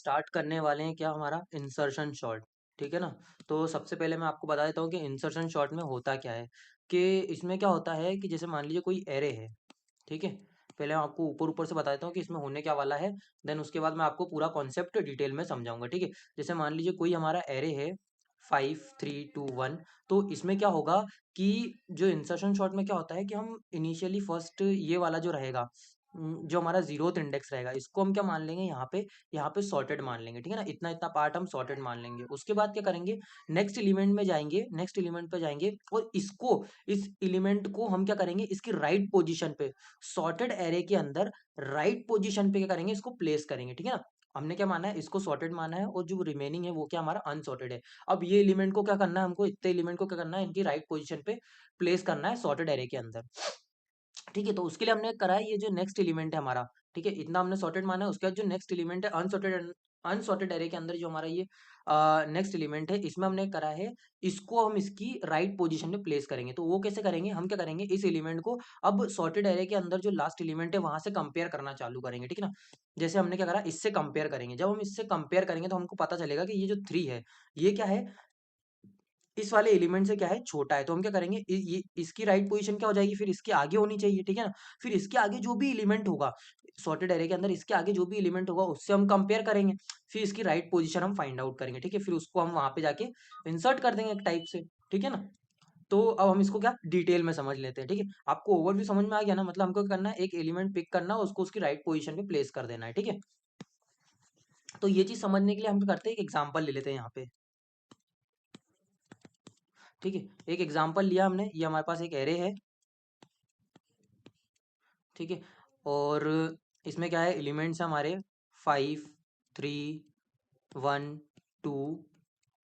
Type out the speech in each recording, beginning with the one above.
Start करने वाले हैं क्या हमारा इंसर्शन शॉर्ट। ठीक है ना। तो सबसे पहले मैं आपको बता देता हूँ कि इंसर्शन शॉर्ट में होता क्या है। कि इसमें क्या होता है कि जैसे मान लीजिए कोई एरे है। ठीक है। पहले मैं आपको ऊपर ऊपर से बता देता हूँ कि इसमें होने क्या वाला है। देन उसके बाद मैं आपको पूरा कॉन्सेप्ट डिटेल में समझाऊंगा। ठीक है। जैसे मान लीजिए कोई हमारा एरे है 5 3 2 1। तो इसमें क्या होगा कि जो इंसर्शन शॉर्ट में क्या होता है कि हम इनिशियली फर्स्ट ये वाला जो रहेगा, जो हमारा जीरोथ इंडेक्स रहेगा, इसको हम क्या मान लेंगे यहाँ पे सॉर्टेड मान लेंगे। ठीक है ना। इतना इतना पार्ट हम सॉर्टेड मान लेंगे। उसके बाद क्या करेंगे, नेक्स्ट एलिमेंट में जाएंगे, नेक्स्ट एलिमेंट पे जाएंगे और इसको, इस एलिमेंट को हम क्या करेंगे, इसकी राइट पोजीशन पे, सॉर्टेड एरे के अंदर राइट पोजीशन पे क्या करेंगे, इसको प्लेस करेंगे। ठीक है ना। हमने क्या माना है, इसको सॉर्टेड माना है और जो रिमेनिंग है वो क्या हमारा अनसॉर्टेड है। अब ये एलिमेंट को क्या करना है, हमको इतने एलिमेंट को क्या करना है, इनकी राइट पोजीशन पे प्लेस करना है सॉर्टेड एरे के अंदर। ठीक है। तो उसके लिए हमने करा है ये जो नेक्स्ट एलिमेंट है हमारा। ठीक है। इतना हमने सॉर्टेड माना है। उसके बाद जो नेक्स्ट एलिमेंट है अनसॉर्टेड, अनसॉर्टेड एरे के अंदर जो हमारा ये नेक्स्ट एलिमेंट है, इसमें हमने करा है इसको हम इसकी राइट पोजीशन में प्लेस करेंगे। तो वो कैसे करेंगे, हम क्या करेंगे, इस एलिमेंट को अब सॉर्टेड एरे के अंदर जो लास्ट एलिमेंट है वहां से कंपेयर करना चालू करेंगे। ठीक है ना। जैसे हमने क्या करा, इससे कंपेयर करेंगे। जब हम इससे कंपेयर करेंगे तो हमको पता चलेगा कि ये जो 3 है, ये क्या है, इस वाले एलिमेंट से क्या है, छोटा है। तो हम क्या करेंगे, ये इसकी राइट पोजीशन क्या हो जाएगी, फिर इसके आगे होनी चाहिए। ठीक है ना। फिर इसके आगे जो भी एलिमेंट होगा सॉर्टेड एरे के अंदर, इसके आगे जो भी एलिमेंट होगा उससे हम कंपेयर करेंगे। फिर इसकी राइट पोजीशन हम फाइंड आउट करेंगे। ठीक है। फिर उसको हम वहां पे जाके इंसर्ट कर देंगे एक टाइप से। ठीक है ना। तो अब हम इसको क्या डिटेल में समझ लेते हैं। ठीक है। आपको ओवरव्यू समझ में आ गया ना। मतलब हमको क्या करना है, एक एलिमेंट पिक करना है, उसको उसकी राइट पोजीशन पे प्लेस कर देना है। ठीक है। तो ये चीज समझने के लिए हम क्या करते हैं, एक एग्जाम्पल ले लेते हैं यहाँ पे। ठीक है। एक एग्जाम्पल लिया हमने, ये हमारे पास एक एरे है। ठीक है। और इसमें क्या है, एलिमेंट्स है हमारे 5 3 1 2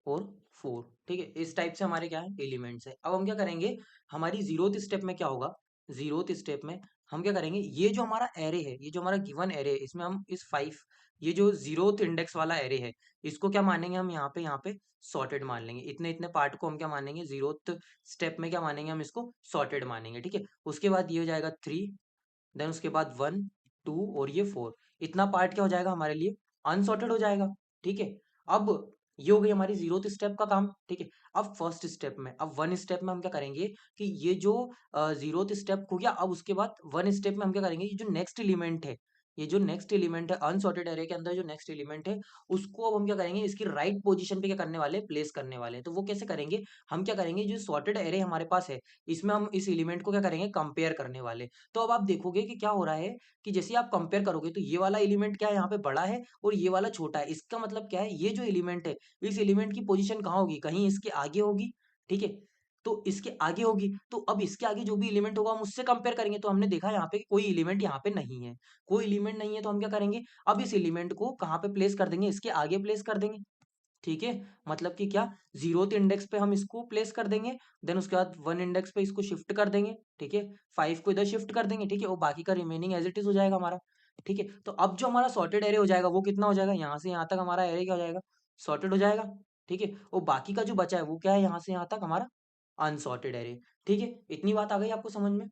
और 4। ठीक है। इस टाइप से हमारे क्या है, एलिमेंट्स है। अब हम क्या करेंगे, हमारी जीरोथ स्टेप में क्या होगा, जीरोथ स्टेप में हम क्या करेंगे, ये जो हमारा एरे है, ये जो हमारा गिवन एरे है, इसमें हम इस 5, ये जो जीरोथ इंडेक्स वाला एरे है, इसको क्या मानेंगे हम, यहाँ पे सॉर्टेड मान लेंगे। इतने इतने पार्ट को हम क्या मानेंगे, जीरोथ स्टेप में क्या मानेंगे, हम इसको सॉर्टेड मानेंगे। ठीक है। उसके बाद ये हो जाएगा 3, देन उसके बाद 1 2 और ये 4। इतना पार्ट क्या हो जाएगा हमारे लिए, अनसॉर्टेड हो जाएगा। ठीक है। अब ये हो गई हमारी जीरोथ स्टेप का काम। ठीक है। अब फर्स्ट स्टेप में, अब वन स्टेप में हम क्या करेंगे कि ये जो जीरोथ स्टेप हो गया, अब उसके बाद वन स्टेप में हम क्या करेंगे, ये जो नेक्स्ट एलिमेंट है, ये जो नेक्स्ट एलिमेंट है अनसॉर्टेड एरे के अंदर जो नेक्स्ट एलिमेंट है, उसको अब हम क्या करेंगे, इसकी राइट पोजीशन पे क्या करने वाले, प्लेस करने वाले हैं। तो वो कैसे करेंगे, हम क्या करेंगे, जो सॉर्टेड एरे हमारे पास है, इसमें हम इस एलिमेंट को क्या करेंगे, कंपेयर करने वाले। तो अब आप देखोगे कि क्या हो रहा है कि जैसे आप कंपेयर करोगे तो ये वाला एलिमेंट क्या है, यहाँ पे बड़ा है और ये वाला छोटा है। इसका मतलब क्या है, ये जो एलिमेंट है, इस एलिमेंट की पोजीशन कहाँ होगी, कहीं इसके आगे होगी। ठीक है। तो इसके आगे होगी, तो अब इसके आगे जो भी एलिमेंट होगा हम उससे कंपेयर करेंगे। तो हमने देखा यहाँ पे कि कोई एलिमेंट यहाँ पे नहीं है, कोई एलिमेंट नहीं है। तो हम क्या करेंगे, अब इस एलिमेंट को कहाँ पे प्लेस कर देंगे, इसके आगे प्लेस कर देंगे। ठीक है। मतलब कि क्या, जीरोथ इंडेक्स पे हम इसको प्लेस कर देंगे, देन उसके बाद वन इंडेक्स पे इसको शिफ्ट कर देंगे। ठीक है। 5 को इधर शिफ्ट कर देंगे। ठीक है। और बाकी का रिमेनिंग एज इट इज हो जाएगा हमारा। ठीक है। तो अब जो हमारा सॉर्टेड एरे हो जाएगा वो कितना हो जाएगा, यहाँ से यहाँ तक हमारा एरे क्या हो जाएगा, सॉर्टेड हो जाएगा। ठीक है। और बाकी का जो बचा है वो क्या है, यहाँ से यहाँ तक हमारा अनसॉर्टेड एरे। ठीक है। इतनी बात आ गई आपको समझ में।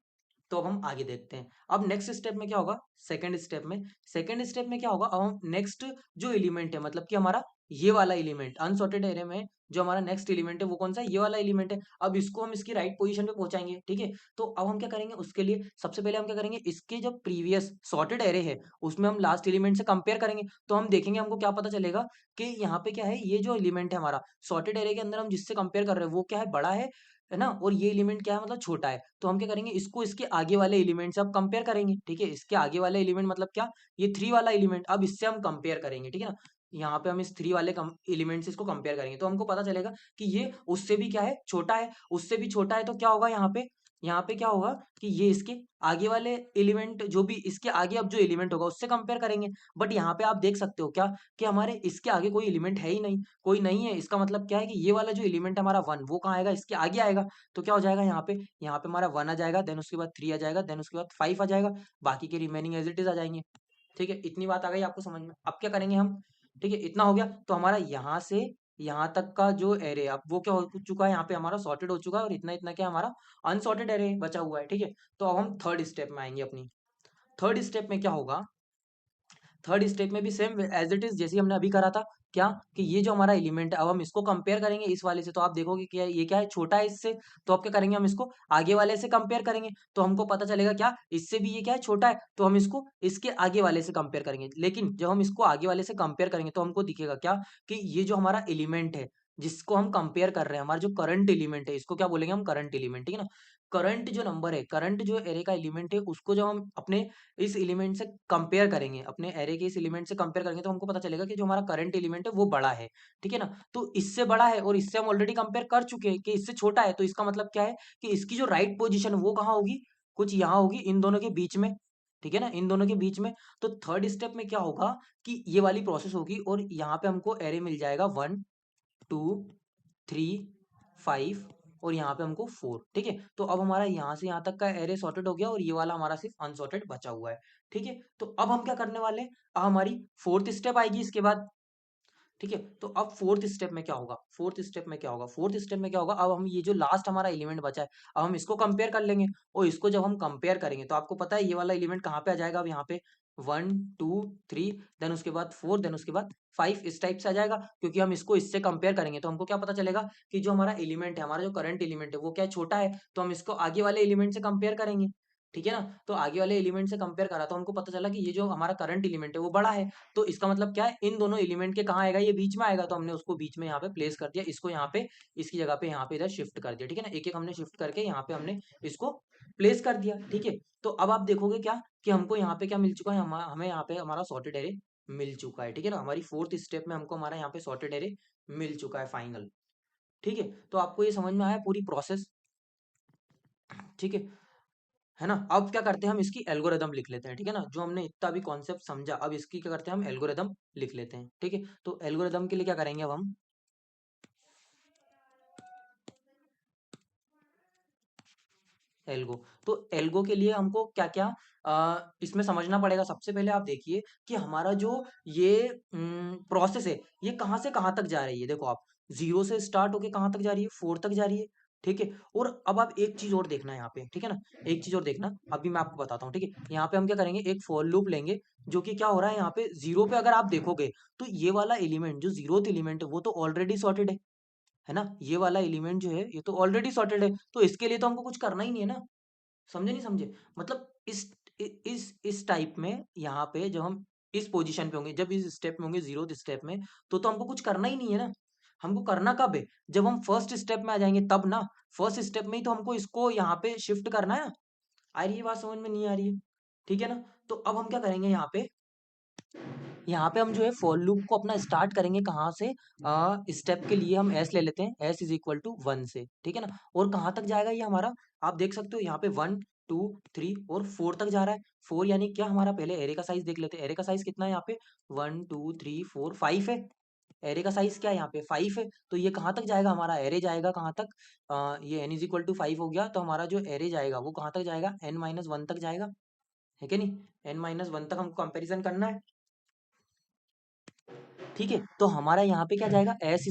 तो अब हम आगे देखते हैं। अब नेक्स्ट स्टेप में क्या होगा, सेकंड स्टेप में क्या होगा, अब हम नेक्स्ट जो एलिमेंट है, मतलब कि हमारा ये वाला एलिमेंट अनसॉर्टेड एरे में जो हमारा नेक्स्ट एलिमेंट है वो कौन सा है, ये वाला एलिमेंट है। अब इसको हम इसकी राइट पोजीशन पे पहुंचाएंगे। ठीक है। तो अब हम क्या करेंगे, उसके लिए सबसे पहले हम क्या करेंगे, इसके जो प्रीवियस सॉर्टेड एरे है उसमें हम लास्ट एलिमेंट से कंपेयर करेंगे। तो हम देखेंगे, हमको क्या पता चलेगा कि यहाँ पे क्या है, ये जो एलिमेंट है हमारा सॉर्टेड एरे के अंदर हम जिससे कंपेयर कर रहे हैं वो क्या है, बड़ा है ना। और ये एलिमेंट क्या है, मतलब छोटा है। तो हम क्या करेंगे, इसको इसके आगे वाले एलिमेंट से अब कंपेयर करेंगे। ठीक है। इसके आगे वाले एलिमेंट मतलब क्या, ये 3 वाला एलिमेंट, अब इससे हम कंपेयर करेंगे। ठीक है ना। यहाँ पे हम इस 3 वाले एलिमेंट से इसको कंपेयर करेंगे तो हमको पता चलेगा कि ये उससे भी क्या है, छोटा है। उससे भी छोटा है तो क्या होगा, यहाँ पे क्या होगा कि ये इसके आगे वाले एलिमेंट, जो भी इसके आगे अब जो एलिमेंट होगा उससे कंपेयर करेंगे। बट यहाँ पे आप देख सकते हो क्या, कि हमारे इसके आगे कोई एलिमेंट है ही नहीं, कोई नहीं है। इसका मतलब क्या है कि ये वाला जो एलिमेंट है हमारा 1, वो कहाँ आएगा, इसके आगे आएगा। तो क्या हो जाएगा, यहाँ पे हमारा 1 आ जाएगा, देन उसके बाद 3 आ जाएगा, देन उसके बाद 5 आ जाएगा। बाकी के रिमेनिंग एज इट इज आ जाएंगे। ठीक है। इतनी बात आ गई आपको समझ में। अब क्या करेंगे हम, ठीक है, इतना हो गया। तो हमारा यहाँ से यहाँ तक का जो एरे, अब वो क्या हो चुका है, यहाँ पे हमारा सॉर्टेड हो चुका है, और इतना इतना क्या हमारा अनसॉर्टेड एरे बचा हुआ है। ठीक है। तो अब हम थर्ड स्टेप में आएंगे अपनी। थर्ड स्टेप में क्या होगा, थर्ड स्टेप में भी सेम एज इट इज जैसे हमने अभी करा था, क्या कि ये जो हमारा एलिमेंट है अब हम इसको कंपेयर करेंगे इस वाले से, तो आप देखोगे कि ये क्या है, छोटा है इससे, तो आप क्या करेंगे, हम इसको आगे वाले से कंपेयर करेंगे, तो हमको पता चलेगा क्या, इससे भी ये क्या है, छोटा है, तो हम इसको इसके आगे वाले से कंपेयर करेंगे। लेकिन जब हम इसको आगे वाले से कंपेयर करेंगे तो हमको दिखेगा क्या, कि ये जो हमारा एलिमेंट है जिसको हम कंपेयर कर रहे हैं, हमारा जो करंट एलिमेंट है, इसको क्या बोलेंगे हम, करंट एलिमेंट, ठीक है ना। करंट जो नंबर है, करंट जो एरे का एलिमेंट है, उसको जब हम अपने इस एलिमेंट से कंपेयर करेंगे, अपने एरे के इस एलिमेंट से कंपेयर करेंगे, तो हमको पता चलेगा कि जो हमारा करंट एलिमेंट है वो बड़ा है, ठीक है ना। तो इससे बड़ा है और इससे हम ऑलरेडी कंपेयर कर चुके हैं कि इससे छोटा है, तो इसका मतलब क्या है कि इसकी जो राइट पोजीशन है वो कहाँ होगी, कुछ यहाँ होगी, इन दोनों के बीच में, ठीक है ना, इन दोनों के बीच में। तो थर्ड स्टेप में क्या होगा कि ये वाली प्रोसेस होगी और यहाँ पे हमको एरे मिल जाएगा 1 2 3 5 और यहाँ पे हमको 4, ठीक है। तो अब हमारा यहाँ से यहाँ तक का एरे सॉर्टेड हो गया और ये वाला हमारा सिर्फ अनसॉर्टेड बचा हुआ है, ठीक है। तो अब हम क्या करने वाले हैं, अब हमारी फोर्थ स्टेप आएगी इसके बाद, ठीक है। तो अब फोर्थ स्टेप में क्या होगा, फोर्थ स्टेप में क्या होगा, फोर्थ स्टेप में क्या होगा, अब हम ये जो लास्ट हमारा एलिमेंट बचा है, अब हम इसको कंपेयर कर लेंगे, और इसको जब हम कंपेयर करेंगे तो आपको पता है ये वाला एलिमेंट कहाँ पे आ जाएगा, अब यहाँ पे 1 2 3 देन उसके बाद 4 देन उसके बाद 5 इस टाइप से आ जाएगा, क्योंकि हम इसको इससे कंपेयर करेंगे तो हमको क्या पता चलेगा कि जो हमारा एलिमेंट है, हमारा जो करंट एलिमेंट है वो क्या है, छोटा है, तो हम इसको आगे वाले एलिमेंट से कंपेयर करेंगे, ठीक है ना। तो आगे वाले एलिमेंट से कंपेयर करा तो हमको पता चला कि ये जो हमारा करंट एलिमेंट है वो बड़ा है, तो इसका मतलब क्या है, इन दोनों एलिमेंट के कहाँ आएगा, ये बीच में आएगा, तो हमने उसको बीच में यहाँ पे प्लेस कर दिया, इसको यहाँ पे इसकी जगह पे यहाँ पे इधर शिफ्ट कर दिया, ठीक है ना। एक एक हमने शिफ्ट करके यहाँ पे हमने इसको प्लेस कर दिया, ठीक है। तो अब आप देखोगे क्या कि हमको यहाँ पे क्या मिल चुका है, हमें यहाँ पे हमारा सॉर्टेड एरे मिल चुका है, ठीक है ना। हमारी फोर्थ स्टेप में हमको हमारा यहाँ पे सॉर्टेड एरे मिल चुका है फाइनल, ठीक है। तो आपको ये समझ में आया पूरी प्रोसेस, ठीक है ना। अब क्या करते हैं, हम इसकी एल्गोरिदम लिख लेते हैं, ठीक है ना। जो हमने इतना भी कॉन्सेप्ट समझा, अब इसकी क्या करते हैं, हम एल्गोरिदम लिख लेते हैं, ठीक है। तो एल्गोरिदम के लिए क्या करेंगे, अब हम एल्गो, तो एल्गो के लिए हमको क्या क्या इसमें समझना पड़ेगा। सबसे पहले आप देखिए कि हमारा जो ये प्रोसेस है ये कहाँ से कहाँ तक जा रही है, देखो आप, जीरो से स्टार्ट होके कहाँ तक जा रही है, 4 तक जा रही है, ठीक है। और अब आप एक चीज और देखना यहाँ पे, ठीक है ना, एक चीज और देखना, अभी मैं आपको बताता हूँ, ठीक है। यहाँ पे हम क्या करेंगे, एक फॉर लूप लेंगे, जो कि क्या हो रहा है यहाँ पे जीरो पे अगर आप देखोगे तो ये वाला एलिमेंट जो जीरोथ एलिमेंट है वो तो ऑलरेडी सॉर्टेड है ना। ये वाला एलिमेंट जो है ये तो ऑलरेडी सॉर्टेड है, तो इसके लिए तो हमको कुछ करना ही नहीं है ना, समझे नहीं समझे, मतलब इस टाइप में यहाँ पे जब हम इस पोजीशन पे होंगे, जब इस स्टेप में होंगे, जीरो स्टेप में, तो हमको कुछ करना ही नहीं है ना। हमको करना कब है, जब हम फर्स्ट स्टेप में आ जाएंगे तब ना, फर्स्ट स्टेप में ही तो हमको इसको यहाँ पे शिफ्ट करना है। आ रही है बात समझ में, नहीं आ रही है, ठीक है ना। तो अब हम क्या करेंगे, यहाँ पे हम जो है फॉर लूप को अपना स्टार्ट करेंगे कहाँ से, स्टेप के लिए हम एस ले लेते हैं, एस इज इक्वल टू 1 से, ठीक है ना। और कहाँ तक जाएगा ये हमारा, आप देख सकते हो यहाँ पे 1 2 3 और 4 तक जा रहा है। 4 यानी क्या, हमारा पहले एरे का साइज देख लेते हैं, एरे का साइज कितना है यहाँ पे, 1 2 3 4 5 है, एरे का साइज क्या है यहाँ पे 5 है। तो ये कहाँ तक जाएगा, हमारा एरे जाएगा कहाँ तक, ये n इज इक्वल टू 5 हो गया, तो हमारा जो एरे जाएगा वो कहाँ तक जाएगा, n-1 तक जाएगा, है कि नहीं, n-1 तक हमको कंपेरिजन करना है, ठीक है। तो हमारा यहाँ पे क्या जाएगा, S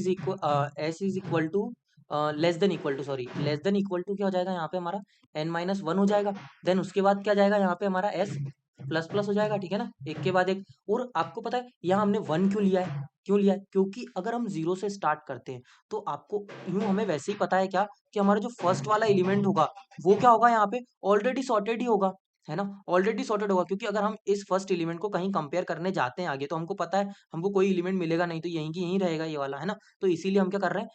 is equal to less than equal to, sorry, less than equal to क्या हो जाएगा यहाँ पे हमारा n-1 हो जाएगा। देन उसके बाद क्या जाएगा यहाँ पे हमारा s प्लस प्लस हो जाएगा, ठीक है ना, एक के बाद एक। और आपको पता है यहाँ हमने 1 क्यों लिया है, क्यों लिया है, क्योंकि अगर हम जीरो से स्टार्ट करते हैं तो आपको यूं हमें वैसे ही पता है क्या, कि हमारा जो फर्स्ट वाला एलिमेंट होगा वो क्या होगा, यहाँ पे ऑलरेडी सॉर्टेड ही होगा, है ना, ऑलरेडी सॉर्टेड होगा। क्योंकि अगर हम इस फर्स्ट एलिमेंट को कहीं कंपेयर करने जाते हैं आगे, तो हमको पता है हमको कोई एलिमेंट मिलेगा नहीं, तो यहीं की यहीं रहेगा ये वाला, है ना। तो इसीलिए हम क्या कर रहे हैं,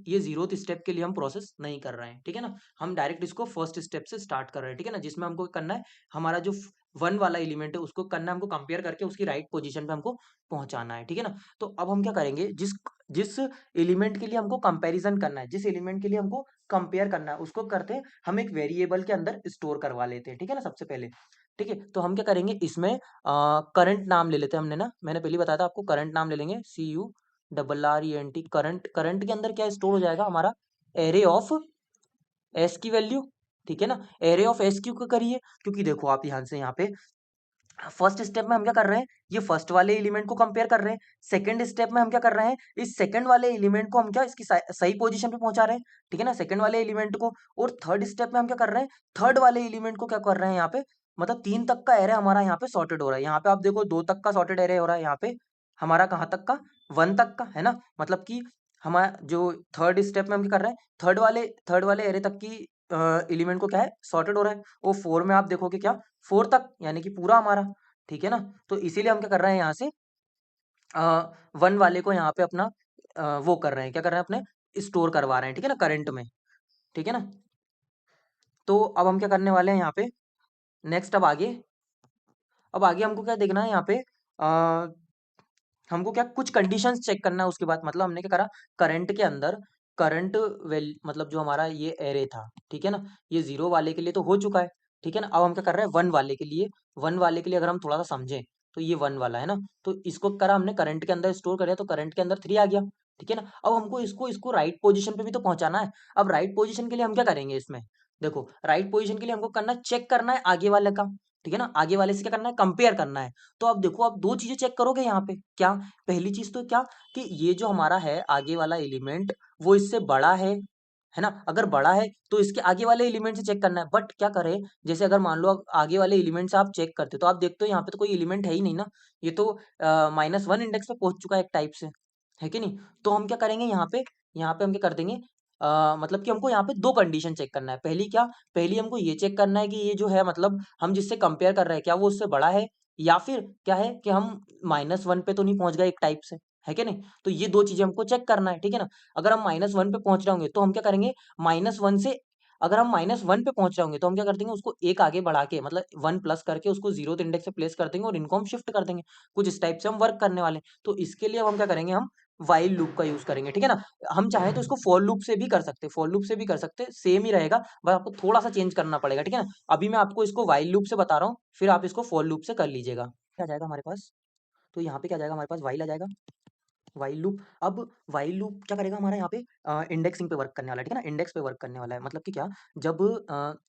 ये जीरोथ स्टेप के लिए हम प्रोसेस नहीं कर रहे हैं, ठीक है ना। हम डायरेक्ट इसको फर्स्ट स्टेप से स्टार्ट कर रहे हैं, ठीक है ना, जिसमें हमको करना है, हमारा जो 1 वाला एलिमेंट है उसको करना है हमको कंपेयर करके उसकी राइट पोजीशन पे हमको पहुंचाना है, ठीक है ना। तो अब हम क्या करेंगे, जिस जिस एलिमेंट के लिए हमको कंपैरिजन करना है, जिस एलिमेंट के लिए हमको कंपेयर करना है, उसको करते हैं हम एक वेरिएबल के अंदर स्टोर करवा लेते हैं, ठीक है ना, सबसे पहले, ठीक है। तो हम क्या करेंगे, इसमें करंट नाम ले लेते हैं, हमने ना, मैंने पहले बताया था आपको, करंट नाम ले लेंगे, CURRENT, करंट, करंट के अंदर क्या स्टोर हो जाएगा हमारा, एरे ऑफ एस की वैल्यू, ठीक है ना। एरे ऑफ एस क्यू को करिए, क्योंकि देखो आप ध्यान से यहाँ पे फर्स्ट स्टेप में हम क्या कर रहे हैं, ये फर्स्ट वाले एलिमेंट को कंपेयर कर रहे हैं, सेकंड स्टेप में हम क्या कर रहे हैं, इस सेकंड वाले एलिमेंट को हम क्या इसकी सही पोजीशन पे पहुंचा रहे हैं, ठीक है ना, सेकंड वाले एलिमेंट को। और थर्ड स्टेप में हम क्या कर रहे हैं, थर्ड वाले एलिमेंट को क्या कर रहे हैं यहाँ पे, मतलब 3 तक का एरे हमारा यहाँ पे सॉर्टेड हो रहा है। यहाँ पे आप देखो 2 तक का सॉर्टेड एरे हो रहा है, यहाँ पे हमारा कहाँ तक का 1 तक का है ना। मतलब कि हमारा जो थर्ड स्टेप में हम क्या कर रहे हैं, थर्ड वाले एरे तक की एलिमेंट को क्या है सॉर्टेड हो रहा है। वो 4 में आप देखोगे क्या 4 तक यानी कि पूरा हमारा, ठीक है ना। तो इसीलिए हम क्या कर रहे हैं यहाँ से 1 वाले को यहाँ पे अपना वो कर रहे हैं, क्या कर रहे हैं अपने स्टोर करवा रहे हैं, ठीक है ना, करंट में, ठीक है ना। तो अब हम क्या करने वाले हैं यहाँ पे नेक्स्ट, अब आगे हमको क्या देखना है यहाँ पे हमको क्या कुछ कंडीशंस चेक करना है। उसके बाद मतलब हमने क्या करा, करंट के अंदर करंट वैल्यू मतलब जो हमारा ये एरे था, ठीक है ना, ये 0 वाले के लिए तो हो चुका है, ठीक है ना। अब हम क्या कर रहे हैं 1 वाले के लिए, 1 वाले के लिए अगर हम थोड़ा सा समझें तो ये 1 वाला है ना, तो इसको करा हमने करंट के अंदर स्टोर कर दिया, तो करंट के अंदर 3 आ गया, ठीक है ना। अब हमको इसको इसको राइट पोजीशन पे भी तो पहुंचाना है। अब राइट पोजीशन के लिए हम क्या करेंगे इसमें, देखो राइट पोजीशन के लिए हमको करना चेक करना है आगे वाले का, ठीक है ना, आगे वाले से क्या करना है कंपेयर करना है। तो अब देखो आप दो चीजें चेक करोगे यहाँ पे, क्या पहली चीज तो क्या कि ये जो हमारा है आगे वाला एलिमेंट वो इससे बड़ा है ना। अगर बड़ा है तो इसके आगे वाले एलिमेंट से चेक करना है, बट क्या करें, जैसे अगर मान लो आगे वाले एलिमेंट से आप चेक करते हो तो आप देखते हो यहाँ पे तो कोई एलिमेंट है ही नहीं ना, ये तो -1 इंडेक्स पे पहुंच चुका है एक टाइप से, है कि नहीं। तो हम क्या करेंगे यहाँ पे हम क्या कर देंगे, मतलब कि हमको यहाँ पे दो कंडीशन चेक करना है। पहली क्या, पहली हमको ये चेक करना है कि ये जो है मतलब हम जिससे कंपेयर कर रहे हैं क्या वो उससे बड़ा है, या फिर क्या है कि हम -1 पे तो नहीं पहुंच गए एक टाइप से, है कि नहीं। तो ये दो चीजें हमको चेक करना है, ठीक है ना। अगर हम -1 पे पहुंच रहे होंगे तो हम क्या करेंगे, -1 से अगर हम -1 पे पहुंच रहे होंगे तो हम क्या कर देंगे उसको एक आगे बढ़ा के मतलब 1 प्लस करके उसको 0th इंडेक्स पे प्लेस कर देंगे और इनको हम शिफ्ट कर देंगे। कुछ इस टाइप से हम वर्क करने वाले हैं। तो इसके लिए अब हम क्या करेंगे, हम व्हाइल लूप का यूज करेंगे, ठीक है ना। हम चाहे तो इसको फॉर लूप से भी कर सकते हैं, फॉर लूप से भी कर सकते हैं, सेम ही रहेगा, बस आपको थोड़ा सा चेंज करना पड़ेगा, ठीक है ना। अभी मैं आपको इसको व्हाइल लूप से बता रहा हूँ, फिर आप इसको फॉर लूप से कर लीजिएगा। क्या जाएगा हमारे पास, तो यहाँ पे क्या जाएगा हमारे पास व्हाइल आ जाएगा, व्हाइल लूप। अब व्हाइल लूप क्या करेगा हमारा यहाँ पे इंडेक्सिंग पे वर्क करने वाला है, ठीक है ना, इंडेक्स पे वर्क करने वाला है। मतलब कि क्या, जब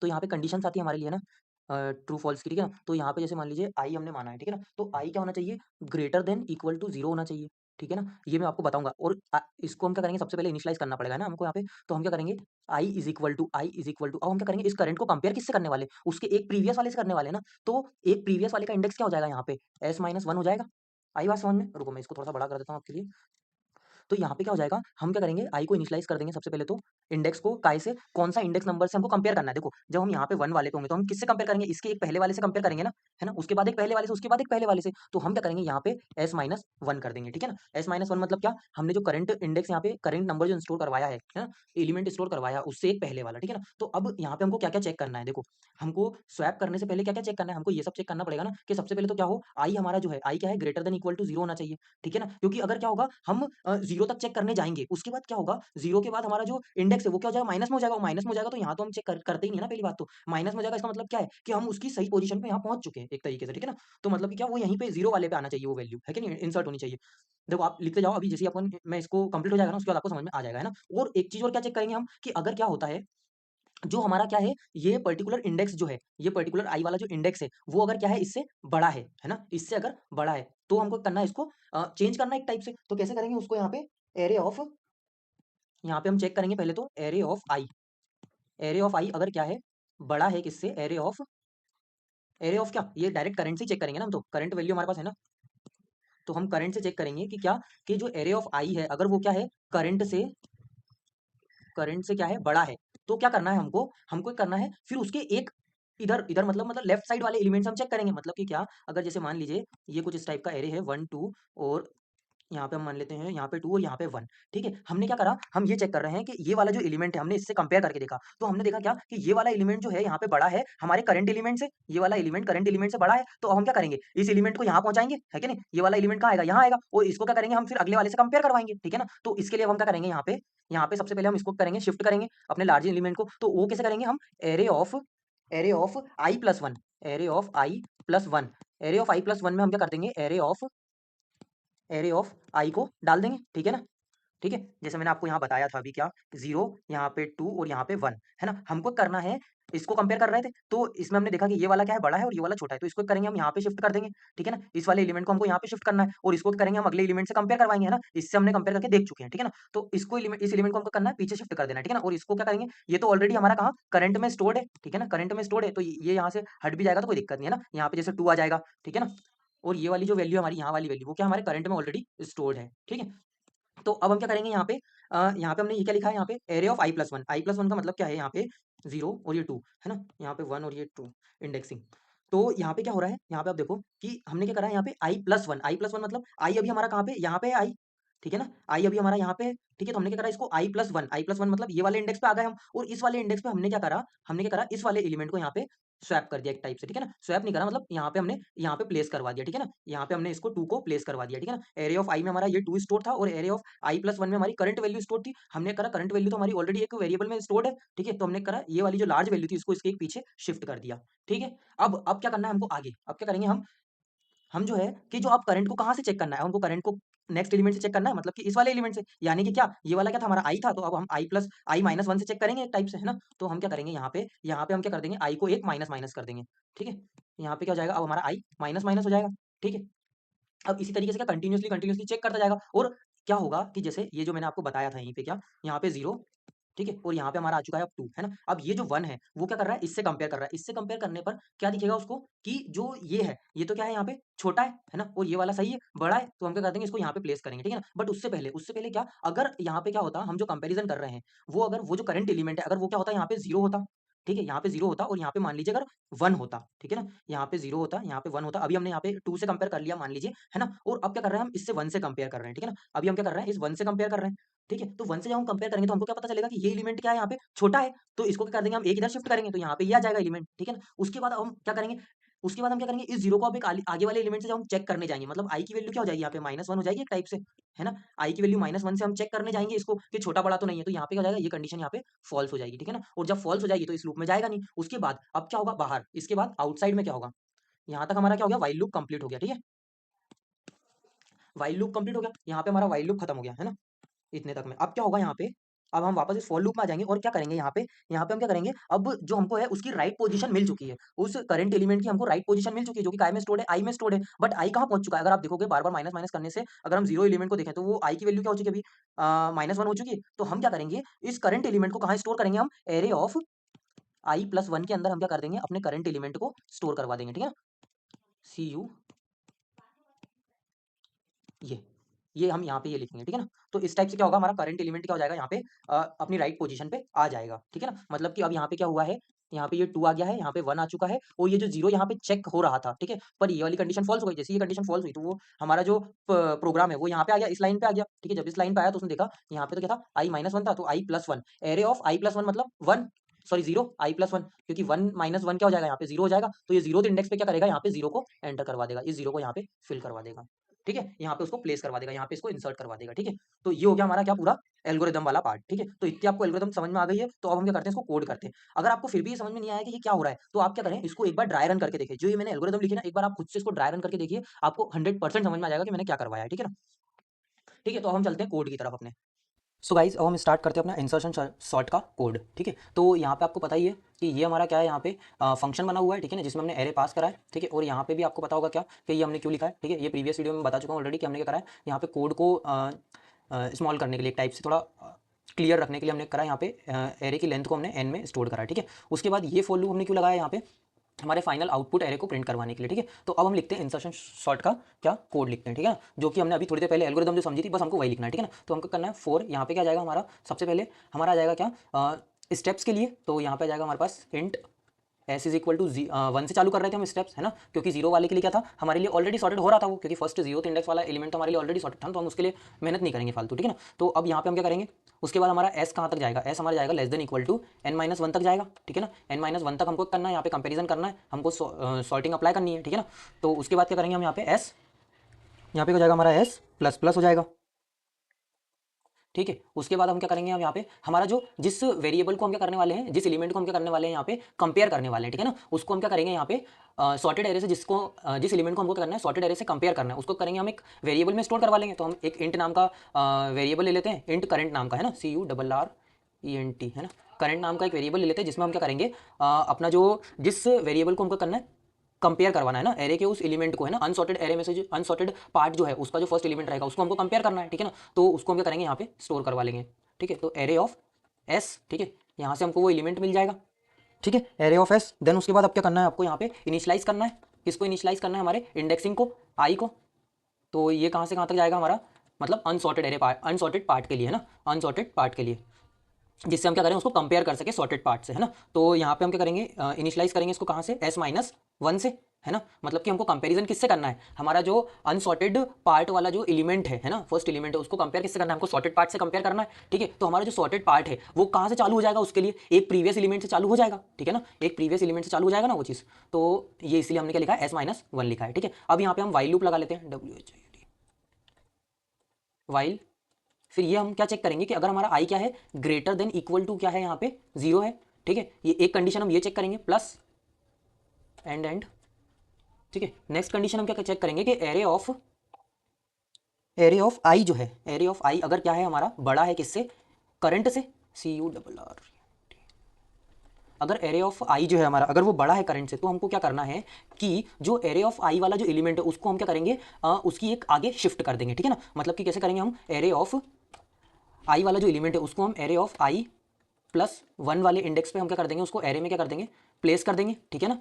तो यहाँ पे कंडीशंस आती है हमारे लिए ना ट्रू फॉल्स की, ठीक है ना। तो यहाँ पे जैसे मान लीजिए आई हमने माना है, ठीक है ना, तो आई क्या होना चाहिए, ग्रेटर देन इक्वल टू 0 होना चाहिए, ठीक है ना। ये मैं आपको बताऊंगा। और इसको हम क्या करेंगे, सबसे पहले इनिशियलाइज करना पड़ेगा ना हमको यहाँ पे। तो हम क्या करेंगे, आई इज इक्वल टू अब हम क्या करेंगे इस करंट को कंपेयर किससे करने वाले, उसके एक प्रीवियस वाले से करने वाले ना। तो एक प्रीवियस वाले का इंडेक्स क्या हो जाएगा यहाँ पे, S-1 हो जाएगा। आई बात समझ में, रुको मैं इसको थोड़ा सा बड़ा कर देता हूँ आपके लिए। तो यहाँ पे क्या हो जाएगा, हम क्या करेंगे आई को इनिशियलाइज कर देंगे सबसे पहले तो, इंडेक्स को काय से, कौन सा इंडेक्स नंबर से हमको कंपेयर करना है। देखो जब हम यहाँ पे 1 वाले पे होंगे तो हम किससे कंपेयर करेंगे, इसके एक पहले वाले से कंपेयर करेंगे ना, है ना, उसके बाद एक पहले वाले से, उसके बाद एक पहले वाले से। तो हम क्या करेंगे यहाँ पे S-1 कर देंगे, ठीक है ना। S-1 मतलब क्या, हमने जो करंट इंडेक्स यहाँ पे करंट नंबर जो स्टोर करवाया है ना, एलिमेंट स्टोर करवाया उससे एक पहले वाला, ठीक है ना। तो अब यहाँ पे हमको क्या क्या चेक करना है, देखो हमको स्वैप करने से पहले क्या क्या चेक करना है, हमको ये सब चेक करना पड़ेगा ना कि सबसे पहले तो क्या हो, आई हमारा जो है आई क्या है ग्रेटर देन इक्वल टू 0 होना चाहिए, ठीक है ना। क्योंकि अगर क्या होगा हम 0 तक चेक करने जाएँगे, उसके बाद क्या होगा 0 के बाद हमारा जो इंडेक्स है वो क्या हो जाएगा माइनस में हो जाएगा, वो माइनस में हो जाएगा तो यहाँ तो हम चेक करते ही नहीं है ना, पहली बात तो। माइनस में हो जाएगा इसका मतलब क्या है कि हम उसकी सही पोज़ीशन पे यहाँ पहुँच चुके हैं एक तरीके से, ठीक है ना। तो मतलब कि क्या वो यहीं पे 0 वाले पे आना चाहिए वो वैल्यू, है कि नहीं? इंसर्ट होनी चाहिए। देखो आप लिखते जाओ अभी जैसे ही अपन मैं इसको कंप्लीट हो जाएगा ना उसके बाद आपको समझ में आ जाएगा, है ना। और एक चीज़ और क्या चेक करेंगे हम कि अगर क्या होता है जो हमारा क्या है, ये पर्टिकुलर इंडेक्स जो है, ये पर्टिकुलर आई वाला जो इंडेक्स है, वो अगर क्या है इससे बड़ा है ना? इससे अगर बड़ा है, तो हमको करना है इसको चेंज करना है एक टाइप से। तो कैसे करेंगे उसको यहाँ पे एरे ऑफ, यहाँ पे हम चेक करेंगे पहले तो एरे ऑफ आई अगर क्या है, बड़ा है किससे, एरे ऑफ क्या, ये डायरेक्ट करंट से ही चेक करेंगे ना हम तो, करंट वैल्यू हमारे पास है ना। तो हम करंट से चेक करेंगे कि क्या, कि जो एरे ऑफ आई है अगर वो क्या है करंट से क्या है बड़ा है, तो क्या करना है हमको, हमको करना है फिर उसके एक इधर इधर मतलब लेफ्ट साइड वाले एलिमेंट्स हम चेक करेंगे। मतलब कि क्या, अगर जैसे मान लीजिए ये कुछ इस टाइप का एरे है 1 2 और यहाँ पे हम मान लेते हैं यहाँ पे 2 और यहाँ पे 1, ठीक है। हमने क्या करा, हम ये चेक कर रहे हैं कि ये वाला जो एलिमेंट है हमने इससे कंपेयर करके देखा, तो हमने देखा क्या कि ये वाला एलिमेंट जो है यहाँ पे बड़ा है हमारे करंट एलिमेंट से, ये वाला एलिमेंट करंट एलिमेंट से बड़ा है। तो अब हम क्या करेंगे, इस एलिमेंट को यहाँ पहुंचाएंगे, है कि नहीं, ये वाला एलिमेंट कहाँ आएगा, यहाँ आएगा, और इसको क्या करेंगे हम फिर अगले वाले से कंपेयर करवाएंगे, ठीक है ना। तो इसके लिए अब हम क्या करेंगे यहाँ पे सबसे पहले हम इसको करेंगे शिफ्ट करेंगे अपने लार्ज एलिमेंट को। तो वो कैसे करेंगे हम, array of I plus one array of I plus one array of I plus one में हम क्या कर देंगे, एरे ऑफ आई को डाल देंगे, ठीक है ना। ठीक है, जैसे मैंने आपको यहाँ बताया था अभी क्या, 0 यहाँ पे 2 और यहाँ पे 1, है ना। हमको करना है इसको कंपेयर कर रहे थे, तो इसमें हमने देखा कि ये वाला क्या है, बड़ा है और ये वाला छोटा है, तो इसको करेंगे हम यहाँ पे शिफ्ट कर देंगे, ठीक है ना? इस वाले एलिमेंट को हमको यहाँ पे शिफ्ट करना है और इसको क्या करेंगे हम अगले एलिमेंट से कंपेयर करवाएंगे, है ना? इससे हमने कंपेयर करके देख चुके हैं, ठीक है ना? तो इसको एलिमेंट, इस एलिमेंट को हमको करना है पीछे शिफ्ट कर देना है, ठीक है ना? और इसको क्या करेंगे, ये तो ऑलरेडी हमारा कहाँ करंट में स्टोर्ड है, ठीक है ना? करंट में स्टोर्ड है, तो ये यहाँ से हट भी जाएगा तो कोई दिक्कत नहीं है ना, यहाँ पे जैसे 2 आ जाएगा, ठीक है ना? और ये वाली जो वैल्यू हमारी यहाँ वाली वैल्यू वो क्या हमारे करंट में ऑलरेडी स्टोर्ड है, ठीक है? तो अब हम क्या करेंगे यहाँ पे, यहाँ पे हमने ये क्या लिखा है, यहाँ पे array of i plus one का मतलब क्या है, यहाँ पे 0 और ये 2 है ना, यहाँ पे 1 और ये 2 इंडेक्सिंग। तो यहाँ पे क्या हो रहा है, यहाँ पे आप देखो कि हमने क्या करा है, यहाँ पे i प्लस वन मतलब i अभी हमारा कहाँ पे, यहाँ पे है i, ठीक है ना? i अभी हमारा यहाँ पे है, ठीक है? तो हमने क्या करा, इसको i प्लस वन मतलब ये वाले इंडेक्स पे आ गए हम, और इस वाले इंडेक्स पे हमने क्या करा, इस वाले एलिमेंट को यहाँ पे स्वैप कर दिया एक टाइप से, ठीक है ना? स्वैप नहीं करा मतलब यहाँ पे हमने यहाँ पे प्लेस करवा दिया, ठीक है ना? यहाँ पे हमने इसको 2 को प्लेस करवा दिया, ठीक है ना? एरे ऑफ i में हमारा ये 2 स्टोर था और array of i plus one में हमारी करंट वैल्यू स्टोर थी। हमने करा करंट वैल्यू तो हमारी ऑलरेडी एक वेरिएबल में स्टोर्ड है, ठीक है? तो हमने करा ये वाली जो लार्ज वैल्यू थी इसको इसके एक पीछे शिफ्ट कर दिया, ठीक है? अब क्या करना है हमको आगे, अब क्या करेंगे हम जो है कि जो आप करंट को कहाँ से चेक करना है, हमको करंट को नेक्स्ट एलिमेंट से चेक करना है, मतलब कि इस वाले एलिमेंट से, यानी कि क्या ये वाला क्या था हमारा i था, तो अब हम i माइनस वन से चेक करेंगे एक टाइप से, है ना? तो हम क्या करेंगे यहाँ पे हम क्या कर देंगे, i को एक माइनस माइनस कर देंगे, ठीक है? यहाँ पे क्या हो जाएगा, अब हमारा i माइनस माइनस हो जाएगा, ठीक है? अब इसी तरीके से क्या कंटिन्यूअसली कंटिन्यूअसली चेक करता जाएगा, और क्या होगा कि जैसे ये जो मैंने आपको बताया था यहीं पे क्या, यहाँ पे 0, ठीक है? और यहाँ पे हमारा आ चुका है अब 2, है ना? अब ये जो 1 है, वो क्या कर रहा है, इससे कंपेयर कर रहा है। इससे कंपेयर करने पर क्या दिखेगा उसको कि जो ये है, ये तो क्या है यहाँ पे छोटा है ना? और ये वाला सही है, बड़ा है, तो हम क्या कर देंगे, इसको यहाँ पे प्लेस करेंगे, ठीक है ना? बट उससे पहले क्या, अगर यहाँ पे क्या होता, हम जो कंपैरिज़न कर रहे हैं, वो अगर वो जो करंट एलिमेंट है, अगर वो क्या होता, यहाँ पे 0 होता, ठीक है? यहाँ पे 0 होता और यहाँ पे मान लीजिए अगर 1 होता, ठीक है ना? यहाँ पे 0 होता, यहाँ पे 1 होता। अभी हमने यहाँ पे 2 से कंपेयर कर लिया मान लीजिए, है ना? और अब क्या कर रहे हैं हम, इससे 1 से कंपेयर कर रहे हैं, ठीक है ना? अभी हम क्या कर रहे हैं, इस 1 से कंपेयर कर रहे हैं, ठीक है? तो 1 से जब हम कंपेयर करेंगे तो हमको क्या पता चलेगा कि ये एलिमेंट क्या है, यहाँ पे छोटा है, तो इसको क्या कर देंगे हम, एक इधर शिफ्ट करेंगे तो यहाँ पे ये आ जाएगा एलिमेंट, ठीक है ना? उसके बाद हम क्या करेंगे, इस 0 को अब एक आगे वाले एलिमेंट से जब हम चेक करने जाएँगे, मतलब i की वैल्यू क्या हो जाएगी यहाँ पे, -1 हो जाएगी एक टाइप से, है ना? i की वैल्यू -1 से हम चेक करने जाएँगे इसको कि छोटा-बड़ा तो नहीं है, तो यहाँ पे क्या हो जाएगा, ये कंडीशन यहाँ पे फ़ॉल्स हो जाएगी, ठीक है ना? और जब फ़ॉल्स हो जाएगी तो इस लूप में जाएगा नहीं। उसके बाद अब क्या होगा बाहर, इसके बाद आउटसाइड में क्या होगा, यहाँ तक हमारा क्या हो गया, व्हाइल लूप कंप्लीट हो गया, ठीक है? व्हाइल लूप कंप्लीट हो गया, यहाँ पे हमारा व्हाइल लूप खत्म हो गया, है ना? इतने तक में। अब क्या होगा यहाँ पे, अब हम वापस इस फॉर लूप में आ जाएँगे और क्या करेंगे यहाँ पे हम क्या करेंगे, अब जो हमको है उसकी राइट पोज़ीशन मिल चुकी है। उस करंट एलिमेंट की हमको राइट पोज़ीशन मिल चुकी है जो कि काय में स्टोर्ड है, i में स्टोर्ड है। बट i कहाँ पहुँच चुका है? अगर आप देखोगे बार-बार माइनस-माइनस करने से अगर हम 0 एलिमेंट को देखें तो वो i की वैल्यू क्या हो चुकी है अभी, -1 हो चुकी है। तो हम क्या करेंगे, इस करंट एलिमेंट को कहाँ स्टोर करेंगे हम, एरे ऑफ i प्लस 1 के अंदर हम क्या कर देंगे, अपने करंट एलिमेंट को स्टोर करवा देंगे, ठीक है? cu ये ये हम यहाँ पे ये लिखेंगे, ठीक है ना? तो इस टाइप से क्या होगा, हमारा करंट एलिमेंट क्या हो जाएगा यहाँ पे, अपनी राइट पोजीशन पे आ जाएगा, ठीक है ना? मतलब कि अब यहाँ पे क्या हुआ है, यहाँ पे ये 2 आ गया है, यहाँ पे 1 आ चुका है और ये जो 0 यहाँ पे चेक हो रहा था, ठीक है? पर ये वाली कंडीशन फॉल्स हो गई। जैसे ये कंडीशन फॉल्स हुई तो वो हमारा जो प्रोग्राम है वो यहाँ पे आ गया, इस लाइन पे आ गया, ठीक है? जब इस लाइन पे आया तो उसने देखा यहाँ पे तो क्या था, i-1 था, तो i+1 एरे ऑफ i+1 मतलब 1, सॉरी 0 i+1, क्योंकि 1 -1 क्या हो जाएगा, यहाँ पे 0 हो जाएगा। तो ये 0th इंडेक्स पे क्या करेगा, यहाँ पे 0 को एंटर करवा देगा, इस 0 को यहाँ पे फिल करवा देगा, ठीक है? यहाँ पे उसको प्लेस करवा देगा, यहाँ पे इसको इंसर्ट करवा देगा, ठीक है? तो ये हो गया हमारा क्या, पूरा एल्गोरिदम वाला पार्ट, ठीक है? तो इतनी आपको एल्गोरिदम समझ में आ गई है, तो अब हम क्या करते हैं, इसको कोड करते हैं। अगर आपको फिर भी ये समझ में नहीं आया कि ये क्या हो रहा है, तो आप क्या करें, इसको एक बार ड्राई रन करके देखिए। जो ये मैंने एल्गोरिदम लिखी ना, एक बार आप खुद से इसको ड्राई रन करके देखिए, आपको 100% समझ में आ जाएगा कि मैंने क्या करवाया है, ठीक है ना? ठीक है, तो अब हम चलते हैं कोड की तरफ अपने। सो गाइज अब हम स्टार्ट करते हैं अपना इंसर्शन सॉर्ट का कोड, ठीक है? तो यहाँ पे आपको पता ही है कि ये हमारा क्या है, यहाँ पे फंक्शन बना हुआ है, ठीक है ना, जिसमें हमने एरे पास करा है, ठीक है? और यहाँ पे भी आपको पता होगा क्या कि ये हमने क्यों लिखा है, ठीक है? ये प्रीवियस वीडियो में बता चुका हूँ ऑलरेडी कि हमने क्या करा है, यहाँ पे कोड को स्मॉल करने के लिए, एक टाइप से थोड़ा क्लियर रखने के लिए हमने करा यहाँ पे एरे की लेंथ को हमने एन में स्टोर करा है, ठीक है? उसके बाद ये फॉर लूप हमने क्यों लगाया यहाँ पे, हमारे फाइनल आउटपुट एरे को प्रिंट करवाने के लिए, ठीक है? तो अब हम लिखते हैं इंसर्शन सॉर्ट का क्या कोड लिखते हैं, ठीक है ना? जो कि हमने अभी थोड़ी देर पहले एल्गोरिदम जो समझी थी, बस हमको वही लिखना है, ठीक है ना? तो हमको करना है फॉर, यहाँ पे क्या आ जाएगा हमारा, सबसे पहले हमारा आ जाएगा क्या, स्टेप्स के लिए, तो यहाँ पे आ जाएगा हमारे पास int s is equal to 1 से चालू कर रहे थे हम स्टेप्स, है ना? क्योंकि 0 वाले के लिए क्या था, हमारे लिए ऑलरेडी सॉर्टेड हो रहा था वो, क्योंकि फर्स्ट 0th इंडेक्स वाला एलिमेंट तो हमारे लिए ऑलरेडी सॉर्टेड था, तो हम उसके लिए मेहनत नहीं करेंगे फालतू, ठीक है ना? तो अब यहाँ पे हम क्या करेंगे, उसके बाद हमारा एस कहाँ तक जाएगा, एस हमारा जाएगा less than equal to n-1 तक जाएगा, ठीक है ना? n-1 तक हमको करना है, यहाँ पे कंपेरिजन करना है, हमको सॉर्टिंग अप्लाई करनी है, ठीक है ना? तो उसके बाद क्या करेंगे हम, यहाँ पे एस, यहाँ पे हो जाएगा हमारा एस प्लस प्लस हो जाएगा, ठीक है? उसके बाद हम क्या करेंगे, हम यहाँ पे हमारा जो जिस वेरिएबल को हम क्या करने वाले हैं, जिस एलिमेंट को हम क्या करने वाले हैं यहाँ पे कंपेयर करने वाले हैं, ठीक है ना? उसको हम क्या करेंगे यहाँ पे सॉर्टेड एरे से, जिस एलिमेंट को हमको करना है सॉर्टेड एरे से कंपेयर करना है, उसको करेंगे हम एक वेरिएबल में स्टोर करवा लेंगे। तो हम एक इंट नाम का वेरिएबल ले लेते हैं, इंट करंट नाम का, है ना, CURRENT, है ना? करंट नाम का एक वेरिएबल ले लेते हैं जिसमें हम क्या करेंगे, अपना जो जिस वेरिएबल को हमको करना है कंपेयर करवाना है ना, एरे के उस एलिमेंट को है ना, अनसॉर्टेड एरे में से जो अनसॉर्टेड पार्ट जो है उसका जो फर्स्ट एलिमेंट रहेगा उसको हमको कंपेयर करना है, ठीक है ना। तो उसको हम क्या करेंगे यहाँ पे स्टोर करवा लेंगे, ठीक है। तो एरे ऑफ एस, ठीक है, यहाँ से हमको वो एलिमेंट मिल जाएगा, ठीक है, एरे ऑफ एस। देन उसके बाद अब क्या करना है आपको यहाँ पे इनिशियलाइज करना है, किसको इनिशियलाइज करना है, हमारे इंडेक्सिंग को, आई को। तो ये कहाँ से कहाँ तक जाएगा हमारा, मतलब unsorted array part, unsorted part के लिए है ना, अनसॉर्टेड पार्ट के लिए, जिससे हम क्या करें उसको कंपेयर कर सके सॉर्टेड पार्ट से, है ना। तो यहाँ पे हम क्या करेंगे, इनिशियलाइज करेंगे इसको कहाँ से, एस माइनस वन से, है ना। मतलब कि हमको कंपैरिजन किससे करना है, हमारा जो अनसॉर्टेड पार्ट वाला जो एलिमेंट है ना, फर्स्ट एलिमेंट है, उसको कंपेयर किससे करना है, हमको सॉर्टेड पार्ट से कंपेयर करना है, ठीक है। तो हमारा जो सॉर्टेड पार्ट है वो कहाँ से चालू हो जाएगा, उसके लिए एक प्रीवियस एलिमेंट से चालू हो जाएगा, ठीक है ना, एक प्रीवियस एलिमेंट से चालू हो जाएगा ना वो चीज़। तो ये इसलिए हमने क्या लिखा है, एस माइनस वन लिखा है, ठीक है। अब यहाँ पे हम वाइल लूप लगा लेते हैं, वाइल, फिर ये हम क्या चेक करेंगे कि अगर हमारा आई क्या है, ग्रेटर देन इक्वल टू क्या है, यहाँ पे जीरो है, ठीक है। ये एक कंडीशन हम ये चेक करेंगे, प्लस एंड, ठीक है। नेक्स्ट कंडीशन हम क्या चेक करेंगे कि एरे ऑफ आई जो है, एरे ऑफ आई अगर क्या है हमारा बड़ा है किससे, करंट से, सी यू डबल आर, अगर एरे ऑफ आई जो है हमारा अगर वो बड़ा है करंट से, तो हमको क्या करना है कि जो एरे ऑफ आई वाला जो एलिमेंट है उसको हम क्या करेंगे, उसकी एक आगे शिफ्ट कर देंगे, ठीक है ना। मतलब कि कैसे करेंगे, हम एरे ऑफ आई वाला जो एलिमेंट है उसको हम array of I plus one वाले इंडेक्स पे हम क्या कर देंगे, उसको एरे में क्या कर देंगे, प्लेस कर देंगे, ठीक है ना।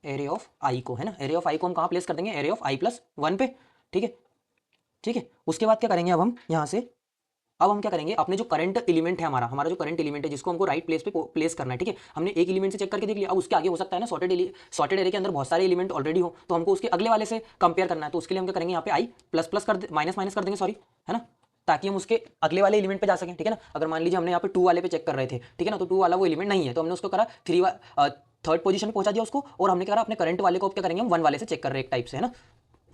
एरे ऑफ आई को, है ना, एरे ऑफ आई को हम कहाँ प्लेस कर देंगे, array of I plus one पे, ठीक है, ठीक है। उसके बाद क्या करेंगे अब हम यहाँ से, अब हम क्या करेंगे, अपने जो करंट एलिमेंट है हमारा हमारा जो करंट एलिमेंट है जिसको हमको राइट प्लेस पे प्लेस करना है, ठीक है। हमने एक एलिमेंट से चेक करके देख लिया, अब उसके आगे हो सकता है ना सॉर्टेड एरे के अंदर बहुत सारे एलिमेंट ऑलरेडी हो, तो हमको उसके अगले वाले से कंपेयर करना है। तो उसके लिए हम क्या करेंगे, यहाँ पे आई प्लस प्लस कर माइनस माइनस कर देंगे, सॉरी, है ना, ताकि हम उसके अगले वाले एलिमेंट पे जा सकें, ठीक है ना। अगर मान लीजिए हमने यहाँ पे टू वाले पे चेक कर रहे थे, ठीक है ना, तो टू वाला वो एलिमेंट नहीं है, तो हमने उसको करा थर्ड पोजीशन पे पहुंचा दिया उसको, और हमने क्या करा अपने करंट वाले को क्या करेंगे, हम वन वाले से चेक कर रहे हैं एक टाइप से, है ना,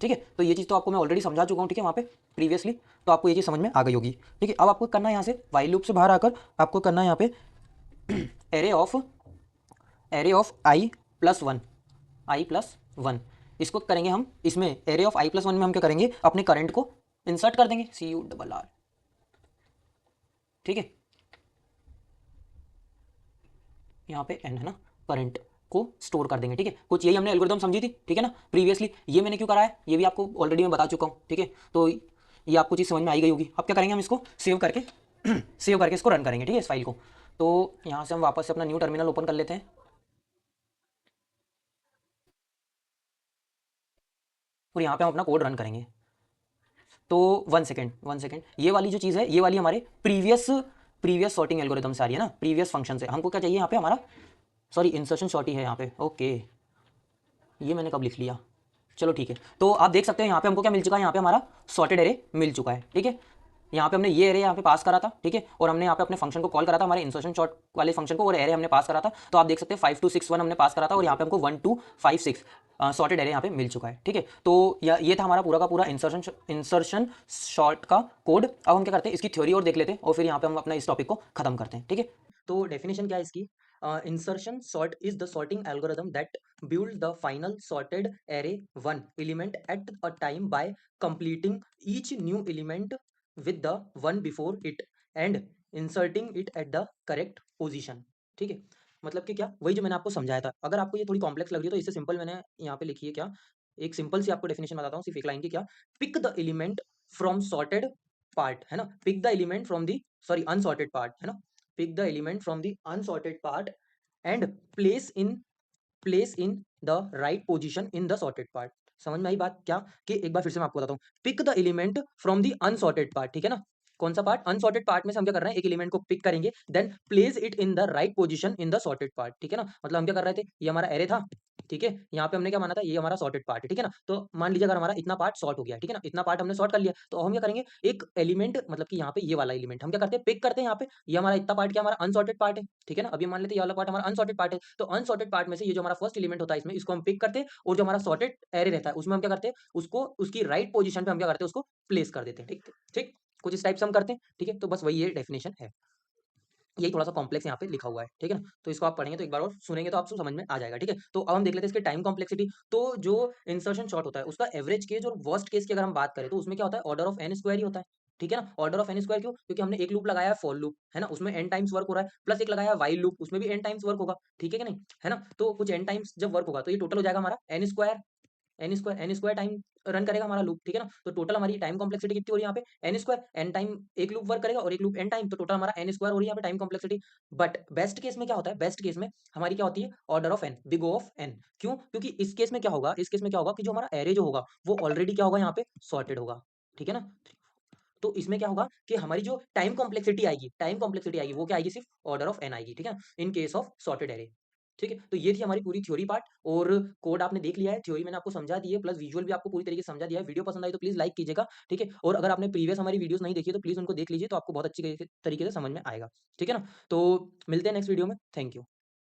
ठीक है। तो ये चीज़ तो आपको मैं ऑलरेडी समझा चुका हूँ, ठीक है, वहाँ पे प्रीवियसली, तो आपको ये चीज़ समझ में आ गई होगी, ठीक है। अब आपको करना है यहाँ से वाइल लूप से बाहर आकर आपको करना है यहाँ पे array of I plus one, I plus one, इसको करेंगे हम, इसमें array of I plus one में हम क्या करेंगे, अपने करंट को इंसर्ट कर देंगे, सी यू डबल आर, ठीक है, यहाँ पे एन है ना, करंट को स्टोर कर देंगे, ठीक है। कुछ यही हमने एल्गोरिथम समझी थी, ठीक है ना, प्रीवियसली। ये मैंने क्यों करा है ये भी आपको ऑलरेडी मैं बता चुका हूँ, ठीक है। तो ये आपको चीज़ समझ में आई गई होगी। अब क्या करेंगे, हम इसको सेव करके सेव करके इसको रन करेंगे, ठीक है, इस फाइल को। तो यहाँ से हम वापस से अपना न्यू टर्मिनल ओपन कर लेते हैं, और यहाँ पे हम अपना कोड रन करेंगे। तो वन सेकेंड, ये वाली जो चीज़ है ये वाली हमारे प्रीवियस प्रीवियस सॉर्टिंग एल्गोरिथम से आ रही है ना, प्रीवियस फंक्शन से। हमको क्या चाहिए यहाँ पे हमारा, सॉरी, इंसर्शन शॉर्ट ही है यहाँ पे, ओके, ये मैंने कब लिख लिया, चलो ठीक है। तो आप देख सकते हैं यहाँ पे हमको क्या मिल चुका है, यहाँ पे हमारा सॉर्टेड एरे मिल चुका है, ठीक है। यहाँ पे हमने ये एरे यहाँ पे पास करा था, ठीक है, और हमने यहाँ पे अपने फंक्शन को कॉल करा था, हमारे इंसर्शन शॉर्ट वाले फंक्शन को, और एरे हमने पास करा था। तो आप देख सकते हैं 5261 हमने पास करा था, और यहाँ पे हमको 1256 सॉर्टेड एरे यहाँ पे मिल चुका है, ठीक है। तो ये था हमारा पूरा का पूरा इंसर्शन शॉर्ट का कोड। अब हम क्या करते हैं, इसकी थ्योरी और देख लेते हैं, और फिर यहाँ पे हम अपना इस टॉपिक को खत्म करते हैं, ठीक है। तो डेफिनेशन क्या है इसकी, insertion sort is the sorting algorithm that build the final sorted array one element at a time by completing each new element with the one before it and inserting it at the correct position, ठीक है। मतलब कि क्या, वही जो मैंने आपको समझाया था। अगर आपको ये थोड़ी कॉम्प्लेक्स लग रही है तो इससे सिंपल मैंने यहाँ पे लिखी है क्या, एक सिंपल सी आपको डेफिनेशन बताता हूँ सिर्फ एक लाइन की, क्या, pick the element from sorted part, है ना, pick the element from the, sorry, unsorted part, है ना, pick the element from the unsorted part and place in place in the right position in the sorted part. समझ में आई बात क्या, कि एक बार फिर से मैं आपको बताता हूँ, pick the element from the unsorted part, ठीक है ना। कौन सा पार्ट, अनसॉर्टेड पार्ट में से हम क्या कर रहे हैं, एक एलिमेंट को पिक करेंगे, then place it in the right position in the sorted part, ठीक है ना। मतलब हम क्या कर रहे थे, ये हमारा एरे था, ठीक है, यहाँ पे हमने क्या माना था, ये हमारा सॉर्टेड पार्ट है, ठीक है ना। तो मान लीजिए अगर हमारा इतना पार्ट सॉर्ट हो गया, ठीक है ना, इतना पार्ट हमने सॉर्ट कर लिया, तो हम क्या करेंगे, एक एलिमेंट, मतलब कि यहाँ पे ये वाला एलिमेंट हम क्या करते हैं, पिक करते हैं यहाँ पे, ये हमारा इतना पार्ट क्या, हमारा अनसॉर्टेड पार्ट है, ठीक है ना। अभी मान लेते हैं ये वाला पार्ट हमारा अनसॉर्टेड पार्ट है, तो अनसॉर्टेड पार्ट में से ये जो हमारा फर्स्ट एलिमेंट होता है इसमें, इसको हम पिक करते हैं, और जो हमारा सॉर्टेड एरे रहता है उसमें हम क्या करते हैं, उसको उसकी राइट पोजीशन पे हम क्या करते हैं, उसको प्लेस कर देते हैं, ठीक ठीक, कुछ इस टाइप से हम करते हैं, ठीक है। तो बस वही ये डेफिनेशन है, यही थोड़ा सा कॉम्प्लेक्स यहाँ पे लिखा हुआ है, ठीक है ना। तो इसको आप पढ़ेंगे तो एक बार और सुनेंगे तो आपको समझ में आ जाएगा, ठीक है। तो अब हम देख लेते हैं इसके टाइम कॉम्प्लेक्सिटी। तो जो इंसर्शन शॉर्ट होता है उसका एवरेज केस और वर्स्ट केस की अगर हम बात करें तो उसमें क्या होता है, ऑर्डर ऑफ एन स्क्वायर ही होता है, ठीक है ना? ऑर्डर ऑफ एन स्क्वायर क्यों? क्योंकि हमने एक लूप लगाया है फॉर लूप, है ना? उसमें एन टाइम्स वर्क हो रहा है, प्लस एक लगाया है व्हाइल लूप, उसमें भी एन टाइम्स वर्क होगा, ठीक है कि नहीं? है ना? तो कुछ एन टाइम्स जब वर्क होगा तो ये टोटल हो जाएगा हमारा एन स्क्वायर टाइम रन करेगा हमारा लूप, ठीक है ना? तो टोटल हमारी टाइम कॉम्प्लेक्सिटी कितनी हो रही है यहाँ पे? एन स्क्वायर, एन टाइम एक लूप वर्क करेगा और एक लूप एन टाइम, तो टोटल हमारा एन स्क्वायर हो रही है यहाँ पे time complexity. But best case में क्या होता है? बेस्ट केस में हमारी क्या होती है? Order of N, big O of N. क्यों? क्योंकि इस केस में क्या होगा? इस केस में क्या होगा कि जो हमारा एरे जो होगा वो ऑलरेडी क्या होगा यहाँ पे? सॉर्टेड होगा, ठीक है ना? तो इसमें क्या होगा कि हमारी जो टाइम कॉम्प्लेक्सिटी आएगी वो क्या आएगी? सिर्फ ऑर्डर ऑफ एन आएगी, ठीक है, in case of sorted array. ठीक है, तो ये थी हमारी पूरी थ्योरी पार्ट, और कोड आपने देख लिया है, थ्योरी मैंने आपको समझा दी है, प्लस विजुअल भी आपको पूरी तरीके से समझा दिया है। वीडियो पसंद आई तो प्लीज लाइक कीजिएगा, ठीक है, और अगर आपने प्रीवियस हमारी वीडियोस नहीं देखी है तो प्लीज उनको देख लीजिए, तो आपको बहुत अच्छी तरीके से समझ में आएगा, ठीक है ना? तो मिलते हैं नेक्स्ट वीडियो में। Thank you.